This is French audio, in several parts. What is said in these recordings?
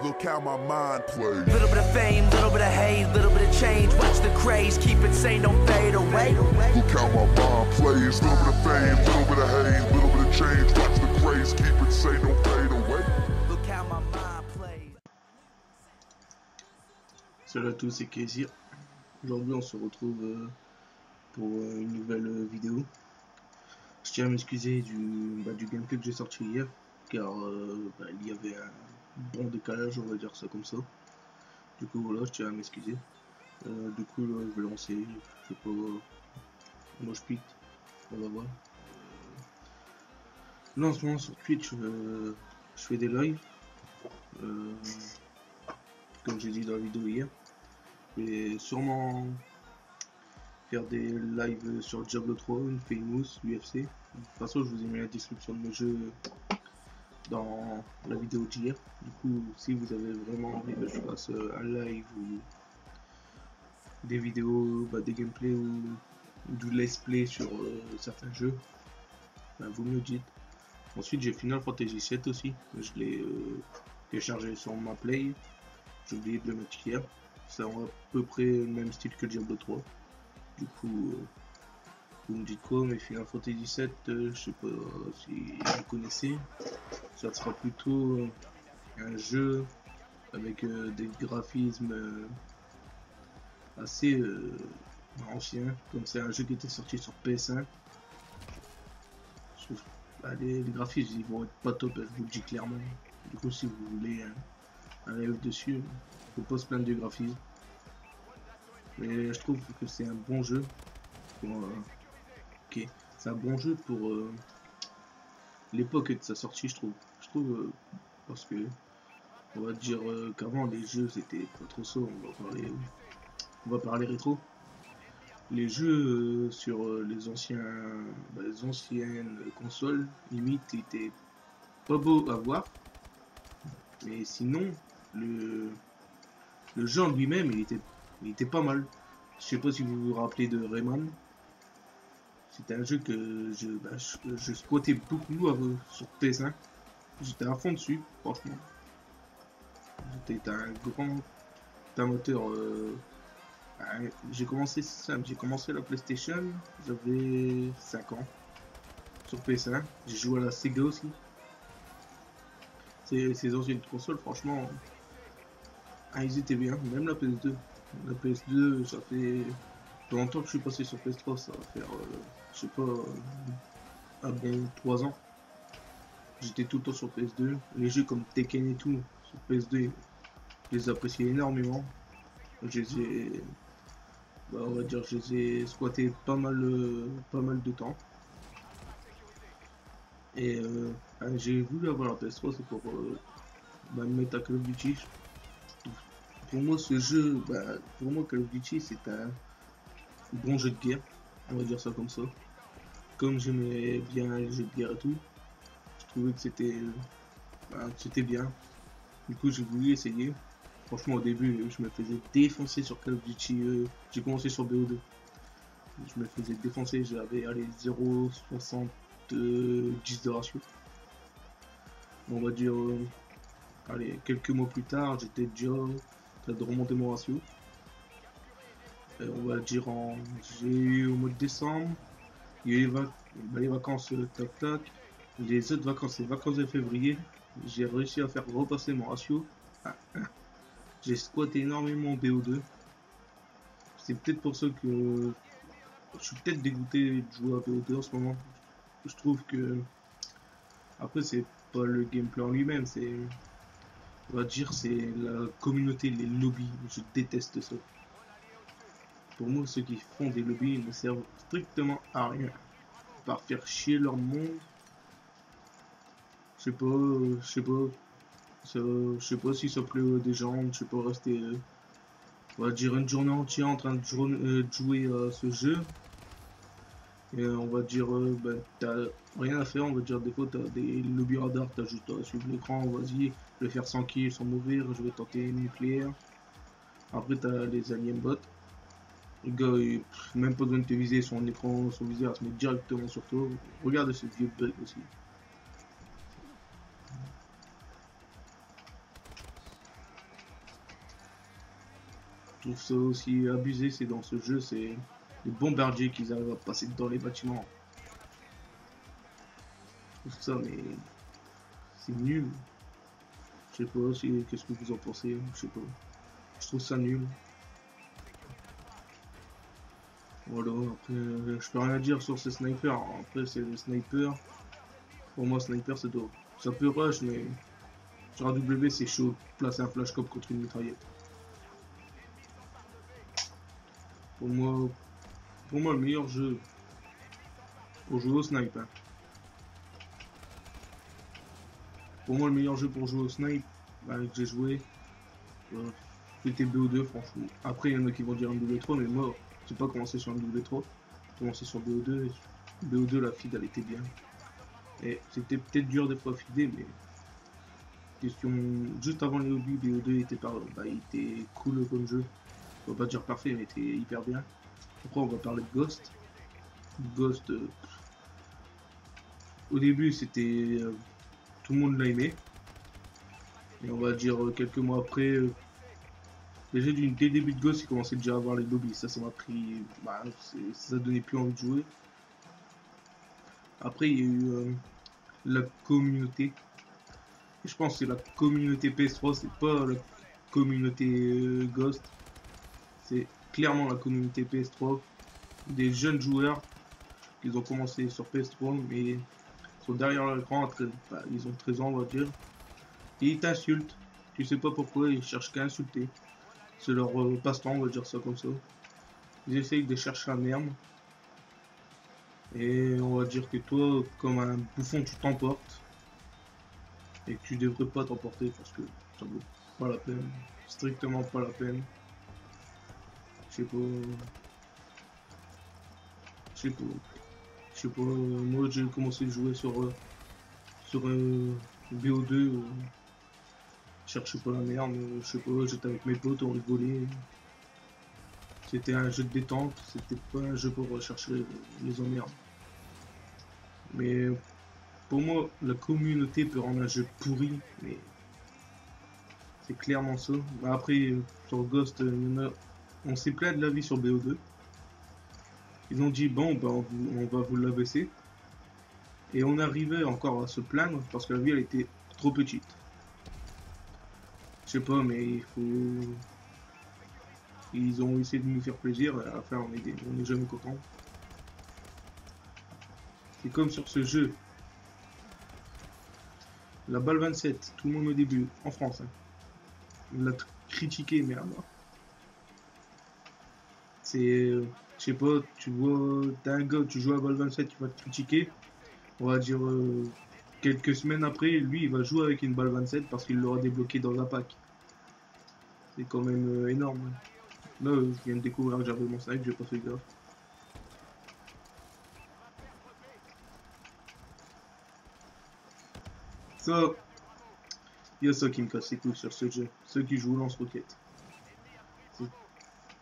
Look how my mind plays. Little bit of fame, little bit of hate, little bit of change. Watch the craze, keep it sane, don't fade away. Look how my mind plays. Little bit of fame, little bit of hate, little bit of change. Watch the craze, keep it sane, don't fade away. Look how my mind plays. Salut à tous, c'est Kezir. Aujourd'hui on se retrouve pour une nouvelle vidéo. Je tiens à m'excuser du gameplay que j'ai sorti hier, car il y avait un bon décalage, on va dire ça comme ça. Du coup voilà, je tiens à m'excuser. Du coup là, je vais lancer, je sais pas, moi je pique, on va voir. Là en ce moment sur Twitch, je fais des lives, comme j'ai dit dans la vidéo hier. Je vais sûrement faire des lives sur Diablo 3, Famous, UFC. De toute façon, je vous ai mis la description de mes jeux dans la vidéo d'hier. Du coup, si vous avez vraiment envie que je fasse un live ou des vidéos, des gameplays ou du let's play sur certains jeux, vous me le dites. Ensuite, j'ai Final Fantasy 7 aussi. Je l'ai téléchargé sur ma Play. J'ai oublié de le mettre hier. C'est à peu près le même style que Diablo 3. Du coup, vous me dites quoi, mais Final Fantasy 7, je sais pas si vous connaissez. Ça sera plutôt un jeu avec des graphismes assez anciens, comme c'est un jeu qui était sorti sur PS1. Les graphismes ils vont être pas top, je vous le dis clairement. Du coup, si vous voulez un live dessus, faut pas se plaindre du graphisme. Mais je trouve que c'est un bon jeu. C'est un bon jeu pour l'époque de sa sortie, je trouve. Parce que on va dire qu'avant les jeux c'était pas trop ça. On va parler rétro. Les jeux sur les anciennes consoles, limite, étaient pas beaux à voir. Mais sinon, le jeu en lui-même, il était pas mal. Je sais pas si vous vous rappelez de Rayman. C'était un jeu que je squattais beaucoup sur PS1. J'étais à fond dessus, franchement. J'étais un grand amateur. J'ai commencé la PlayStation, j'avais 5 ans. Sur PS1, j'ai joué à la Sega aussi. Ces anciennes consoles, franchement, ils étaient bien. Même la PS2. La PS2, ça fait longtemps que je suis passé sur PS3, ça va faire, je sais pas, un bon 3 ans. J'étais tout le temps sur PS2. Les jeux comme Tekken et tout, sur PS2, je les appréciais énormément. Je les ai, on va dire, je les ai squattés pas mal de temps. Et j'ai voulu avoir la PS3, c'est pour me mettre à Call of Duty. Pour moi, ce jeu, pour moi, Call of Duty, c'est un bon jeu de guerre, on va dire ça comme ça. Comme j'aimais bien les jeux de guerre et tout, je trouvais que c'était bien. Du coup, j'ai voulu essayer. Franchement, au début, je me faisais défoncer sur Call of Duty. J'ai commencé sur BO2. Je me faisais défoncer, j'avais 0,70 de ratio. On va dire, quelques mois plus tard, j'étais déjà en train de remonter mon ratio. On va dire j'ai eu au mois de décembre, il y a eu les vacances tac tac, les autres vacances, les vacances de février, j'ai réussi à faire repasser mon ratio à 1. J'ai squatté énormément BO2. C'est peut-être pour ça que je suis peut-être dégoûté de jouer à BO2 en ce moment. Je trouve que après c'est pas le gameplay en lui-même, on va dire c'est la communauté, les lobbies, je déteste ça. Pour moi, ceux qui font des lobbies ne servent strictement à rien. Par faire chier leur monde. Je sais pas si ça plaît des gens. Je sais pas, rester, on va dire, une journée entière en train de jouer à ce jeu. Et on va dire, t'as rien à faire. On va dire, des fois, t'as des lobbies radars. T'as juste à suivre l'écran. Vas-y, je vais faire 100 kills sans mourir. Je vais tenter une nucléaire. Après, t'as les alien bots. Le gars, même pas besoin de te viser son écran, son viseur se met directement sur toi. Regarde ce vieux bug aussi. trouve ça aussi abusé, c'est dans ce jeu, c'est les bombardiers qui arrivent à passer dans les bâtiments. Je trouve ça, mais c'est nul. Je sais pas si, qu'est-ce que vous en pensez, je sais pas. Je trouve ça nul. Voilà, après, je peux rien dire sur ces snipers. Après, c'est les snipers. Pour moi, sniper, ça peut rush, mais sur AW, c'est chaud. Placer un flashcope contre une mitraillette. Pour moi, le meilleur jeu pour jouer au sniper. Pour moi, le meilleur jeu pour jouer au snipe que j'ai joué, c'était BO2, franchement. Après, il y en a qui vont dire MW3, mais moi, j'ai pas commencé sur MW3. J'ai commencé sur BO2. Et BO2, la feed, elle était bien. Et c'était peut-être dur des fois à feeder, mais question juste avant les hobbies, BO2 était il était cool comme jeu. On va pas dire parfait, mais il était hyper bien. Après, on va parler de Ghost. Ghost, au début, c'était tout le monde l'a aimé. Et on va dire quelques mois après, déjà dès le début de Ghost, il commençait déjà à avoir les lobbies. Ça m'a pris, ça donnait plus envie de jouer. Après, il y a eu la communauté. Et je pense que c'est la communauté PS3, c'est pas la communauté Ghost. C'est clairement la communauté PS3. Des jeunes joueurs qui ont commencé sur PS3, mais sont derrière l'écran, ils ont 13 ans, on va dire. Et ils t'insultent. Tu sais pas pourquoi, ils cherchent qu'à insulter. C'est leur passe-temps, on va dire ça comme ça. Ils essayent de chercher la merde. Et on va dire que toi, comme un bouffon, tu t'emportes. Et que tu devrais pas t'emporter parce que ça vaut pas la peine. Strictement pas la peine. Je sais pas. Moi j'ai commencé à jouer sur BO2. Cherchez pas la merde, je sais pas, j'étais avec mes potes, on rigolait. C'était un jeu de détente, c'était pas un jeu pour rechercher les emmerdes. Mais pour moi, la communauté peut rendre un jeu pourri, mais c'est clairement ça. Après, sur Ghost, on s'est plaint de la vie sur BO2. Ils ont dit, bon, on va vous l'abaisser. Et on arrivait encore à se plaindre parce que la vie, elle était trop petite. Je sais pas, mais il faut... Ils ont essayé de nous faire plaisir, à la fin on est jamais content. C'est comme sur ce jeu. La balle 27, tout le monde au début, en France. Hein. Il l'a critiqué, mais alors. C'est... je sais pas, tu vois, t'as un gars, tu joues à balle 27, tu vas te critiquer. On va dire quelques semaines après, lui il va jouer avec une balle 27 parce qu'il l'aura débloqué dans la pack. C'est quand même énorme. Là, je viens de découvrir que j'avais mon snipe, j'ai pas fait gaffe. Ça, il y a ça qui me casse les couilles sur ce jeu. Ceux qui jouent lance-roquette.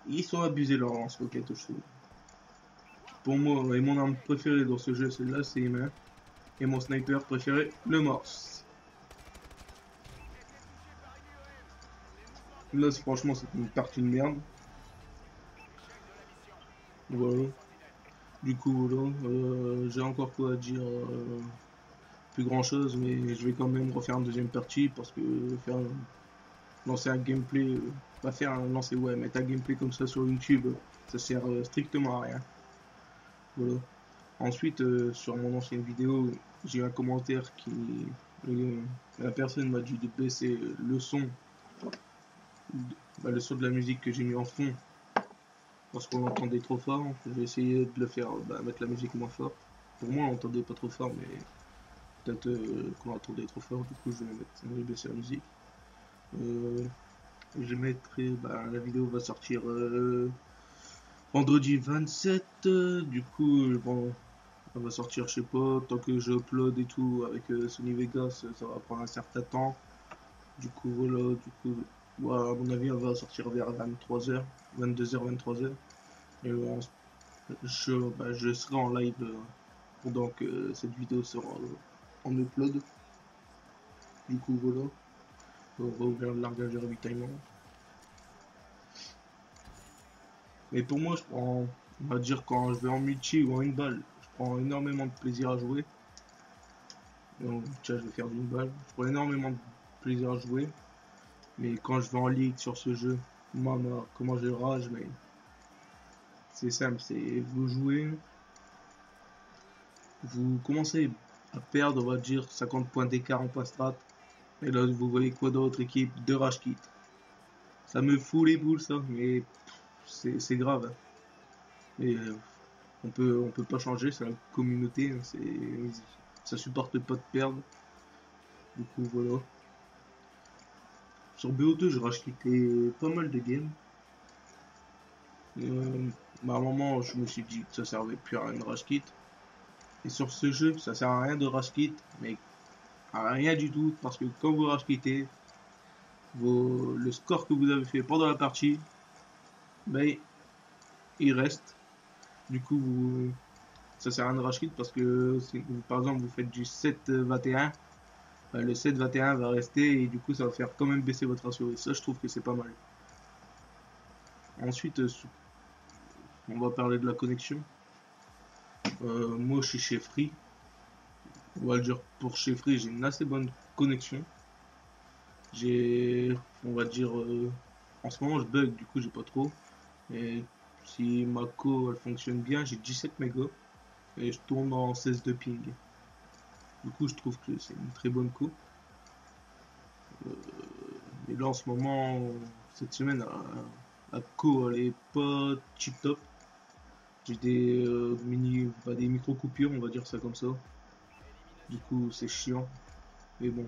Ils sont abusés leur lance-roquette, je trouve. Pour moi, et mon arme préférée dans ce jeu, c'est l'ACM1. Et mon sniper préféré, le Morse. Là, franchement, c'est une partie de merde. Voilà. Du coup, voilà. J'ai encore quoi à dire. Plus grand chose, mais je vais quand même refaire une deuxième partie parce que lancer un gameplay, mettre un gameplay comme ça sur YouTube, ça sert strictement à rien. Voilà. Ensuite, sur mon ancienne vidéo, j'ai eu un commentaire qui... la personne m'a dit de baisser le son. Le son de la musique que j'ai mis en fond. Parce qu'on l'entendait trop fort. J'ai essayé de le faire, mettre la musique moins fort. Pour moi, on l'entendait pas trop fort, mais peut-être qu'on l'entendait trop fort. Du coup, je vais baisser la musique. Je mettrai... la vidéo va sortir vendredi 27. Du coup, bon... On va sortir, je sais pas, tant que je upload et tout avec Sony Vegas, ça va prendre un certain temps. Du coup, voilà, à mon avis, on va sortir vers 23h, 22h, 23h. Et je serai en live pendant que cette vidéo sera en upload. Du coup, voilà, on va ouvrir le largage de ravitaillement. Mais pour moi, on va dire quand je vais en multi ou en une balle, je prends énormément de plaisir à jouer. Donc, tiens, je vais faire d'une balle. Je prends énormément de plaisir à jouer. Mais quand je vais en ligue sur ce jeu, moi, comment je rage, mais c'est simple, c'est vous jouez, vous commencez à perdre, on va dire, 50 points d'écart en point strat. Et là, vous voyez quoi d'autre équipe de rage kit. Ça me fout les boules, ça, mais c'est grave. Et on peut pas changer, c'est la communauté, hein, ça supporte pas de perdre. Du coup, voilà. Sur BO2, je rage quitté pas mal de games. À un moment, je me suis dit que ça servait plus à rien de rage kit. Et sur ce jeu, ça sert à rien de rage kit, mais à rien du tout, parce que quand vous rage quittez, le score que vous avez fait pendant la partie, ben, il reste. Du coup, ça sert à rien de rage kit parce que par exemple vous faites du 7-21, ben, le 7-21 va rester et du coup ça va faire quand même baisser votre ratio. Et ça, je trouve que c'est pas mal. Ensuite, on va parler de la connexion. Moi, je suis chez Free. On va le dire pour chez Free, j'ai une assez bonne connexion. On va dire, en ce moment je bug, du coup j'ai pas trop. Et si ma co elle fonctionne bien, j'ai 17 mégas et je tourne en 16 de ping. Du coup, je trouve que c'est une très bonne co. Et là en ce moment, cette semaine, la co elle est pas tip top. J'ai des des micro coupures, on va dire ça comme ça. Du coup, c'est chiant. Mais bon,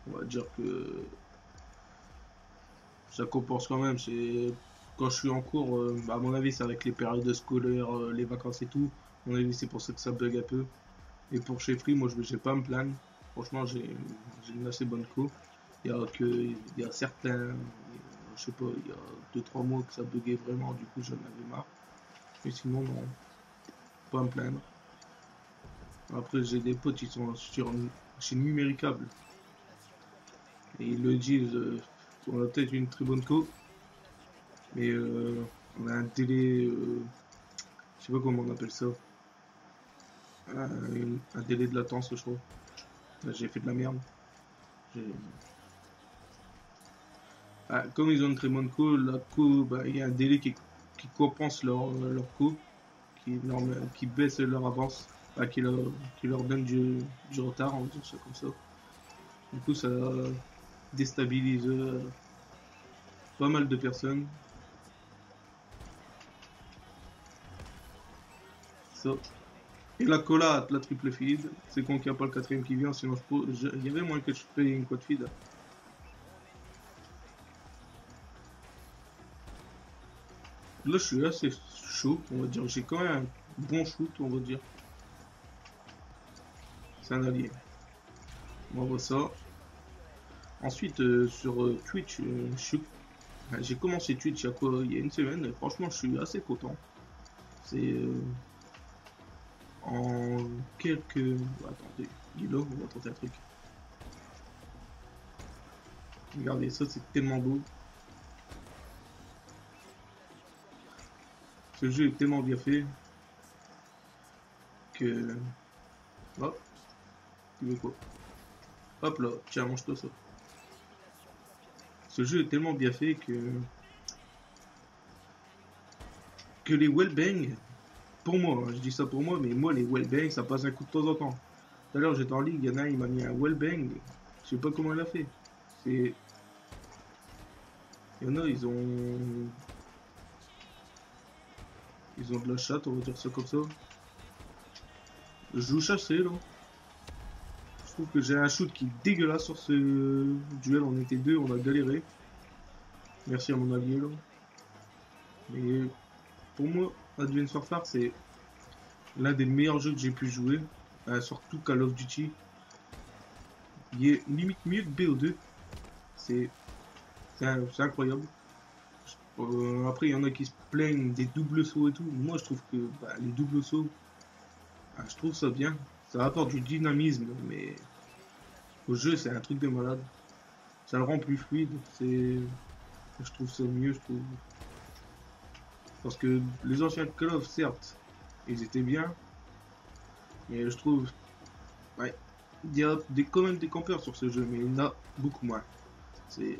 on va dire que ça compense quand même. C'est quand je suis en cours, à mon avis, c'est avec les périodes scolaires, les vacances et tout. À mon avis, c'est pour ça que ça bug un peu. Et pour chez Free, moi, je vais pas à me plaindre. Franchement, j'ai une assez bonne co. Il y a certains, je sais pas, il y a 2-3 mois que ça buguait vraiment. Du coup, j'en avais marre. Mais sinon, non, pas à me plaindre. Après, j'ai des potes qui sont chez Numéricable. Et ils le disent, on a peut-être une très bonne co, mais on a un délai, je sais pas comment on appelle ça, un délai de latence, je crois. J'ai fait de la merde. Comme ils ont une très bonne co, la co, il y a un délai qui compense leur co, qui baisse leur avance, qui leur donne du retard, on va dire ça comme ça. Du coup, ça déstabilise pas mal de personnes. Ça. Et la collate, la triple feed, c'est con qu'il n'y a pas le quatrième qui vient, sinon il y avait moins que je paye une quad feed. Là, je suis assez chaud, on va dire. J'ai quand même un bon shoot, on va dire. C'est un allié. On voit ça. Ensuite, sur Twitch, j'ai commencé Twitch il y a une semaine. Et franchement, je suis assez content. C'est en quelques... Attendez, dis-le, on va tenter un truc. Regardez, ça c'est tellement beau. Ce jeu est tellement bien fait que... Hop, tu veux quoi? Hop là, tiens, mange-toi ça. Ce jeu est tellement bien fait que les wellbang, pour moi, hein, je dis ça pour moi, mais moi les wellbang ça passe un coup de temps en temps. Tout à l'heure j'étais en ligue, il y en a un, il m'a mis un wellbang, je sais pas comment il a fait. Il y en a, ils ont de la chatte, on va dire ça comme ça. Je joue chassé là. Je trouve que j'ai un shoot qui est dégueulasse sur ce duel, on était deux, on a galéré. Merci à mon allié là. Mais pour moi, Advance Warfare c'est l'un des meilleurs jeux que j'ai pu jouer, surtout Call of Duty. Il est limite mieux que BO2. C'est incroyable. Après, il y en a qui se plaignent des doubles sauts et tout. Moi, je trouve que les doubles sauts, je trouve ça bien. Ça apporte du dynamisme, mais au jeu, c'est un truc de malade. Ça le rend plus fluide. Je trouve ça mieux, je trouve. Parce que les anciens Call of, certes, ils étaient bien. Mais je trouve. Ouais. Il y a quand même des campeurs sur ce jeu, mais il y en a beaucoup moins. C'est.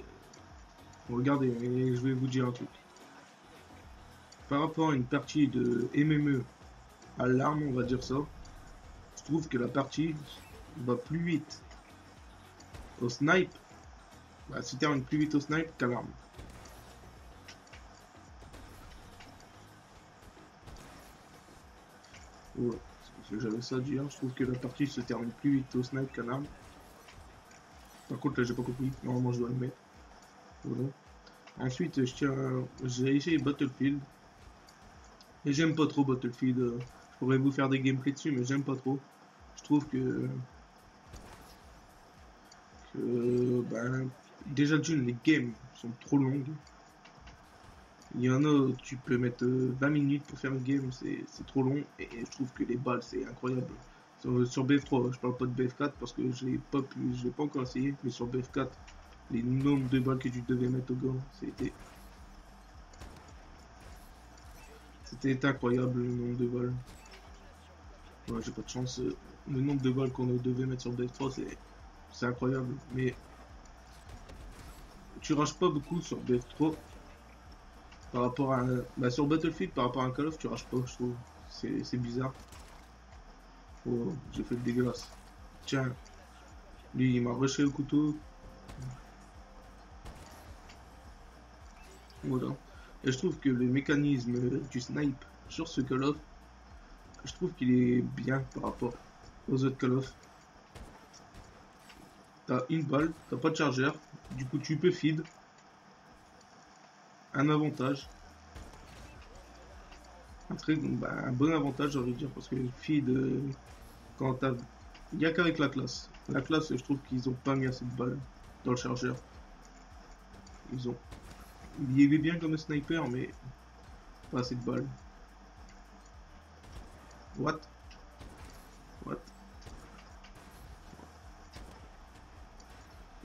Regardez, je vais vous dire un truc. Par rapport à une partie de MME à l'arme, on va dire ça, je trouve que la partie va plus vite au snipe, se termine plus vite au snipe qu'à l'arme. Ouais, j'avais ça à dire, je trouve que la partie se termine plus vite au snipe qu'à l'arme. Par contre là j'ai pas compris, normalement je dois le mettre. Voilà. Ensuite j'ai essayé Battlefield. Et j'aime pas trop Battlefield. Je pourrais vous faire des gameplays dessus, mais j'aime pas trop. Je trouve que déjà d'une, les games sont trop longues. Il y en a, tu peux mettre 20 minutes pour faire une game, c'est trop long. Et je trouve que les balles, c'est incroyable. Sur BF3, je parle pas de BF4 parce que je l'ai pas encore essayé. Mais sur BF4, les nombres de balles que tu devais mettre au gars, c'était incroyable le nombre de balles. Ouais, j'ai pas de chance. Le nombre de balles qu'on devait mettre sur BF3, c'est incroyable. Mais tu rages pas beaucoup sur BF3 par rapport à sur Battlefield, par rapport à un Call of, tu rages pas, je trouve. C'est bizarre. Oh, j'ai fait le dégueulasse. Tiens, lui il m'a rushé le couteau. Voilà. Et je trouve que le mécanisme du snipe sur ce Call of, je trouve qu'il est bien par rapport aux autres Call of. T'as une balle, t'as pas de chargeur, du coup tu peux feed. Un avantage. Un bon avantage, j'ai envie de dire, parce que feed, quand t'as. Il n'y a qu'avec la classe. La classe, je trouve qu'ils ont pas mis assez de balles dans le chargeur. Il est bien comme un sniper, mais pas assez de balles. What?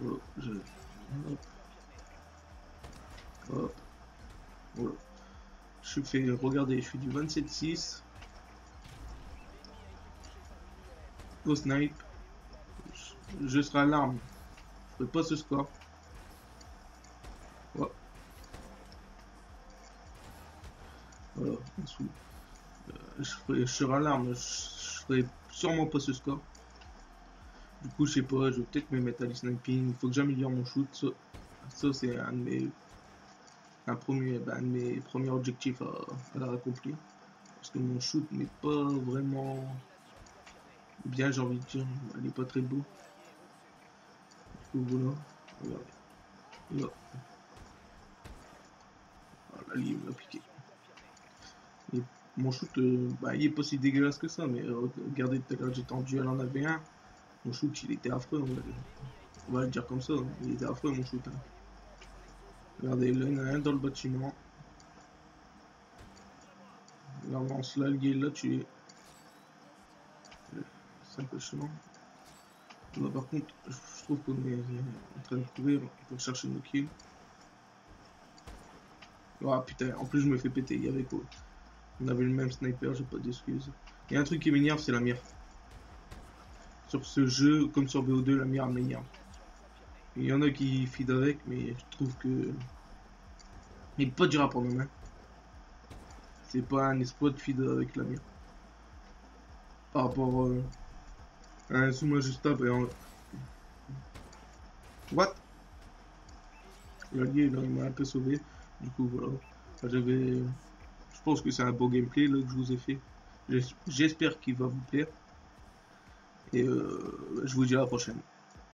Oh, Hop. Voilà. Regardez, je fais du 27-6. Au snipe. Je serai à l'arme. Je ferai pas ce score. Ouais. Voilà, en dessous. Je serai à l'arme. Je ferai sûrement pas ce score. Du coup, je sais pas, je vais peut-être me mettre à l'e-sniping. Il faut que j'améliore mon shoot. Ça c'est un de mes premiers objectifs à accomplir. Parce que mon shoot n'est pas vraiment bien, j'ai envie de dire. Il n'est pas très beau. Du coup, voilà. Regardez. Là. Voilà, il m'a piqué. Et mon shoot, il est pas si dégueulasse que ça, mais regardez, tout à l'heure j'étais en duel en AV1. Mon shoot, il était affreux, on va le dire comme ça. Il était affreux, mon shoot. Hein. Regardez, là, il y en a un dans le bâtiment. Là, on lance là, il est là, tu es. C'est un peu chiant. Là, par contre, je trouve qu'on est en train de courir pour chercher nos kills. Ah putain, en plus je me fais péter, il y avait quoi? On avait le même sniper, j'ai pas d'excuses. Il y a un truc qui m'énerve, c'est la mire. Sur ce jeu, comme sur BO2, la mire m'énerve. Il y en a qui feed avec, mais je trouve que il n'est pas dur à prendre en main. C'est pas un exploit de feed avec la mire. Par rapport à un zoom ajustable et en. What? L'allié là il m'a un peu sauvé. Du coup voilà. Je pense que c'est un beau gameplay là, que je vous ai fait. J'espère qu'il va vous plaire. Et je vous dis à la prochaine.